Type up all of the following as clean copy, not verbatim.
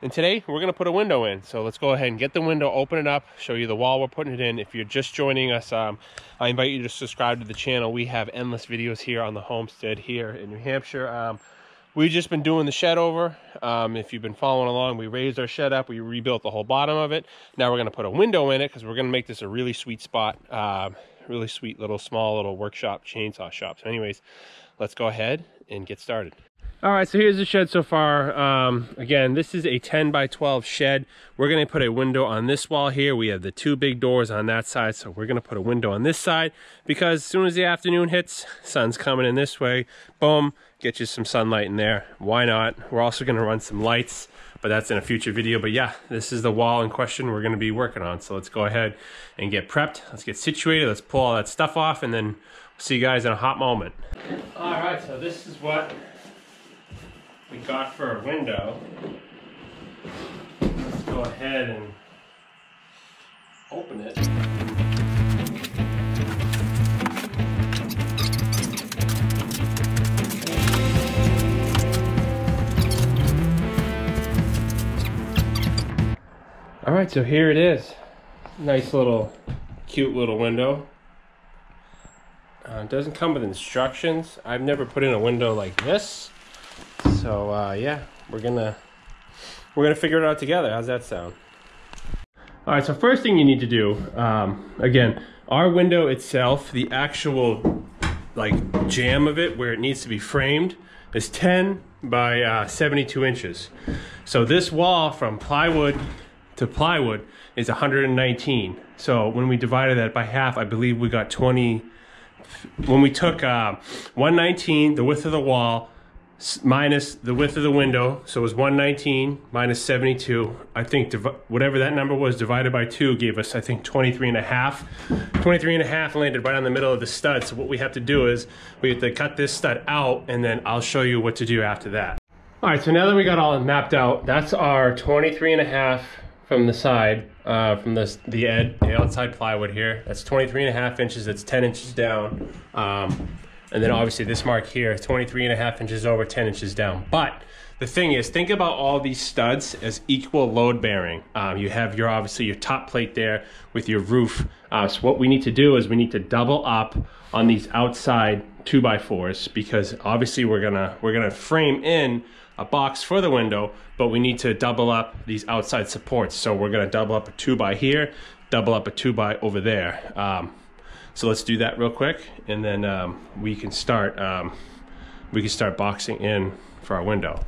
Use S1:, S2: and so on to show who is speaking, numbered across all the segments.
S1: And today we're gonna put a window in. So let's go ahead and get the window, open it up, show you the wall we're putting it in. If you're just joining us, I invite you to subscribe to the channel. We have endless videos here on the homestead here in New Hampshire. We've just been doing the shed over. If you've been following along, we raised our shed up, we rebuilt the whole bottom of it. Now we're gonna put a window in it because we're gonna make this a really sweet spot. Really sweet little small little workshop, chainsaw shop. So anyways, let's go ahead and get started. All right, so here's the shed so far. Again, this is a 10 by 12 shed. We're gonna put a window on this wall here. We have the two big doors on that side, so we're gonna put a window on this side because as soon as the afternoon hits, sun's coming in this way, boom, get you some sunlight in there. Why not? We're also gonna run some lights, but that's in a future video. But yeah, this is the wall in question we're gonna be working on. So let's go ahead and get prepped. Let's get situated. Let's pull all that stuff off and then we'll see you guys in a hot moment. All right, so this is what we got for a window. Let's go ahead and open it. All right, so here it is. Nice little, cute little window. It doesn't come with instructions. I've never put in a window like this. So yeah, we're gonna figure it out together. How's that sound? All right, so first thing you need to do, again, our window itself, the actual like jamb of it where it needs to be framed is 10 by 72 inches. So this wall from plywood to plywood is 119. So when we divided that by half, I believe we got 20. When we took 119, the width of the wall, minus the width of the window, so it was 119 minus 72. I think whatever that number was divided by 2 gave us, I think, 23 and a half. 23 and a half landed right on the middle of the stud. So what we have to do is we have to cut this stud out, and then I'll show you what to do after that. All right, so now that we got all mapped out, that's our 23 and a half from the side, from the outside plywood here. That's 23 and a half inches. That's 10 inches down. And then obviously this mark here, 23 and a half inches over, 10 inches down. But the thing is, think about all these studs as equal load bearing. You have obviously your top plate there with your roof. So what we need to do is we need to double up on these outside 2x4s because obviously we're gonna frame in a box for the window, but we need to double up these outside supports. So we're gonna double up a 2x here, double up a 2x over there. So let's do that real quick, and then we can start boxing in for our window.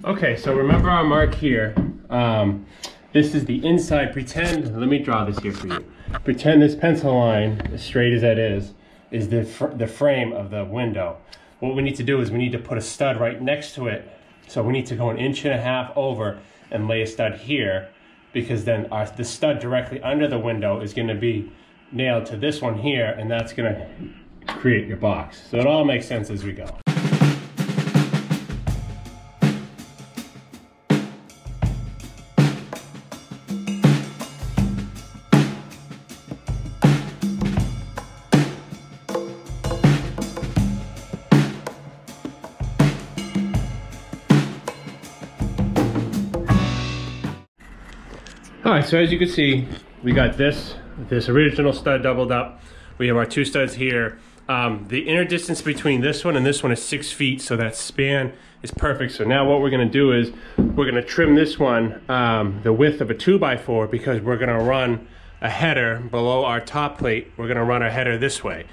S1: Okay, so remember our mark here. This is the inside. Pretend, let me draw this here for you. Pretend this pencil line, as straight as that is the frame of the window. What we need to do is we need to put a stud right next to it. So we need to go 1.5 inches over and lay a stud here, because then the stud directly under the window is going to be nailed to this one here, and that's going to create your box. So it all makes sense as we go. All right, so as you can see, we got this original stud doubled up. We have our 2 studs here. The inner distance between this one and this one is 6 feet, so that span is perfect. So now what we're gonna do is we're gonna trim this one the width of a 2x4 because we're gonna run a header below our top plate. We're gonna run our header this way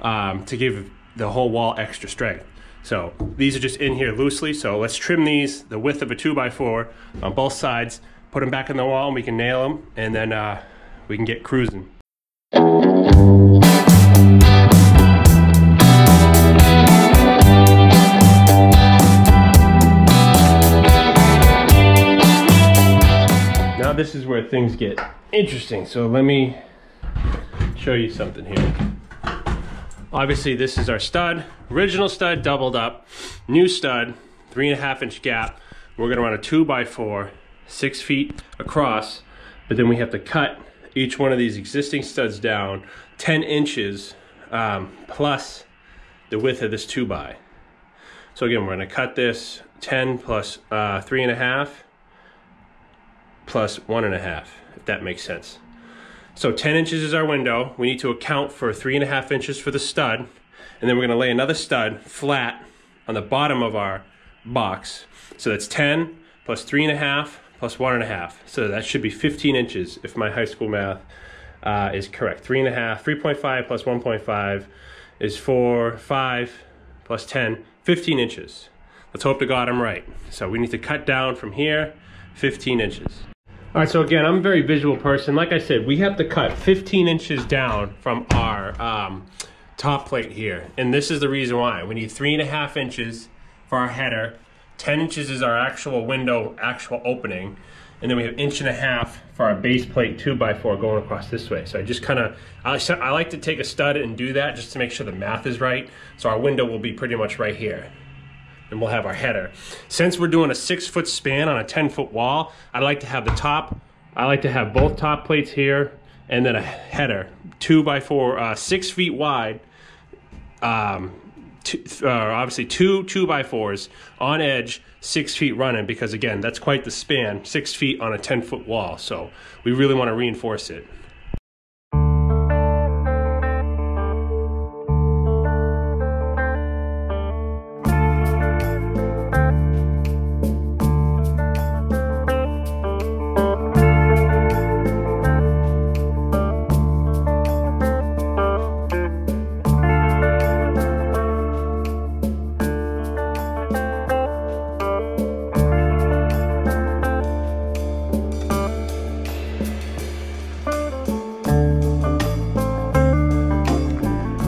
S1: to give the whole wall extra strength. So these are just in here loosely, so let's trim these the width of a 2x4 on both sides, put them back in the wall, and we can nail them, and then we can get cruising. Now this is where things get interesting. So let me show you something here. Obviously this is our stud, original stud doubled up, new stud. 3.5 inch gap. We're gonna run a 2x4, 6 feet across, but then we have to cut each one of these existing studs down 10 inches plus the width of this 2x. So again, we're gonna cut this 10 plus 3.5 plus 1.5, if that makes sense. So 10 inches is our window. We need to account for 3.5 inches for the stud, and then we're gonna lay another stud flat on the bottom of our box. So that's 10 plus 3.5 plus 1.5. So that should be 15 inches if my high school math is correct. 3.5 plus 1.5 is 4, 5 plus 10, 15 inches. Let's hope to God I'm right. So we need to cut down from here 15 inches. All right, so again, I'm a very visual person. Like I said, we have to cut 15 inches down from our top plate here. And this is the reason why. We need 3.5 inches for our header. 10 inches is our actual window, actual opening. And then we have 1.5 inches for our base plate 2x4 going across this way. So I just kind of, I like to take a stud and do that just to make sure the math is right. So our window will be pretty much right here. And we'll have our header. Since we're doing a 6-foot span on a 10-foot wall, I like to have the top, I like to have both top plates here and then a header, 2x4, 6 feet wide. Obviously two 2x4s on edge, 6 feet running, because again, that's quite the span, 6 feet on a 10-foot wall. So we really want to reinforce it.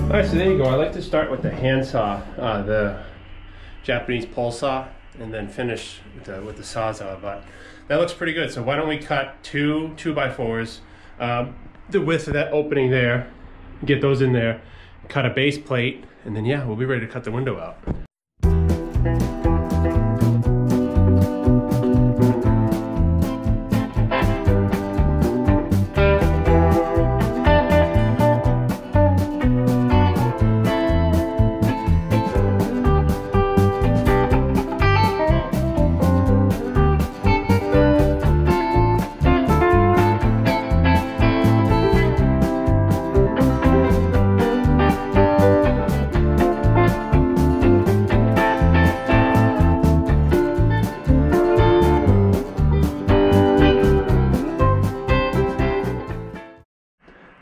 S1: Alright, so there you go. I like to start with the handsaw, the Japanese pole saw, and then finish with the sawzall, but that looks pretty good. So why don't we cut two 2x4s, the width of that opening there, get those in there, cut a base plate, and then yeah, we'll be ready to cut the window out.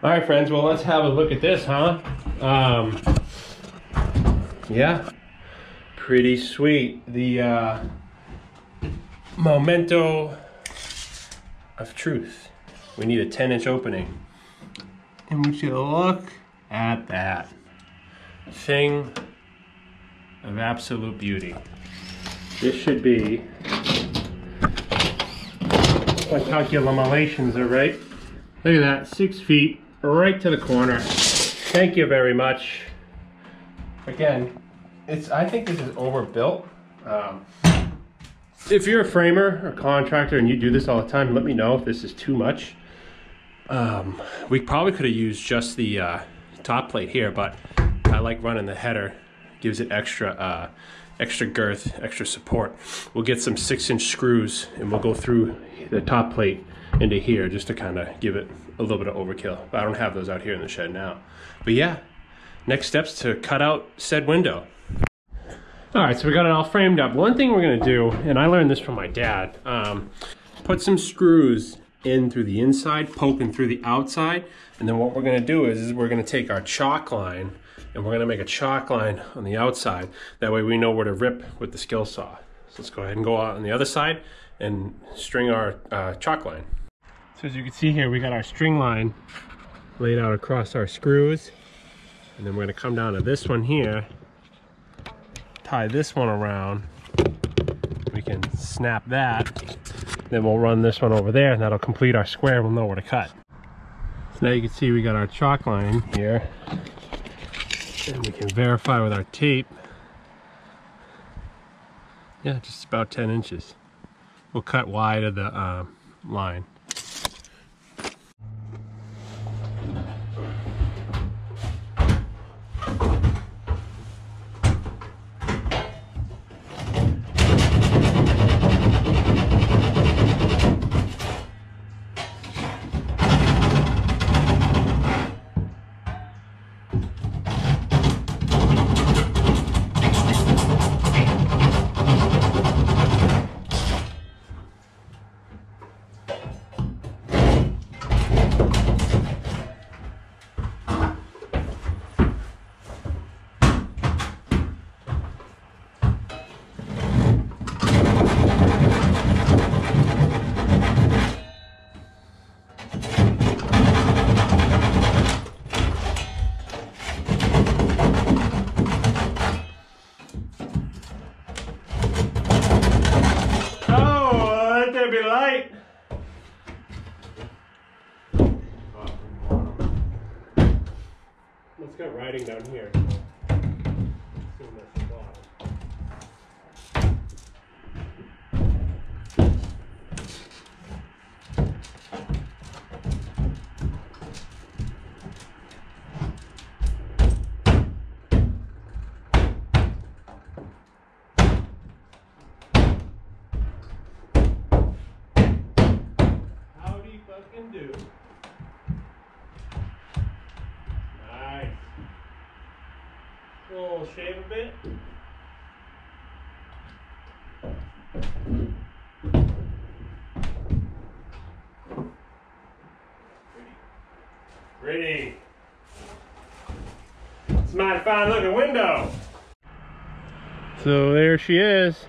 S1: All right, friends, well, let's have a look at this, huh? Yeah, pretty sweet. The memento of truth. We need a 10-inch opening. And would you look at that thing of absolute beauty. This should be, my calculations are right. Look at that, 6 feet. Right to the corner. Thank you very much. Again, I think this is overbuilt. If you're a framer or contractor and you do this all the time, let me know if this is too much. We probably could have used just the top plate here, but I like running the header. Gives it extra girth, extra support. We'll get some 6-inch screws and we'll go through the top plate into here just to kind of give it a little bit of overkill. But I don't have those out here in the shed now. But yeah, next steps to cut out said window. All right, so we got it all framed up. One thing we're gonna do, and I learned this from my dad, put some screws in through the inside, poking through the outside, and then what we're gonna do is we're gonna take our chalk line and we're gonna make a chalk line on the outside. That way we know where to rip with the skill saw. So let's go ahead and go out on the other side and string our chalk line. So as you can see here, we got our string line laid out across our screws. And then we're gonna come down to this one here, tie this one around. We can snap that. Then we'll run this one over there and that'll complete our square. We'll know where to cut. So now you can see we got our chalk line here. And we can verify with our tape Yeah, just about 10 inches. We'll cut wide of the line. Light. It's got writing down here. Do. Nice. We'll shave a bit. Pretty. It's a mighty fine looking window. So there she is.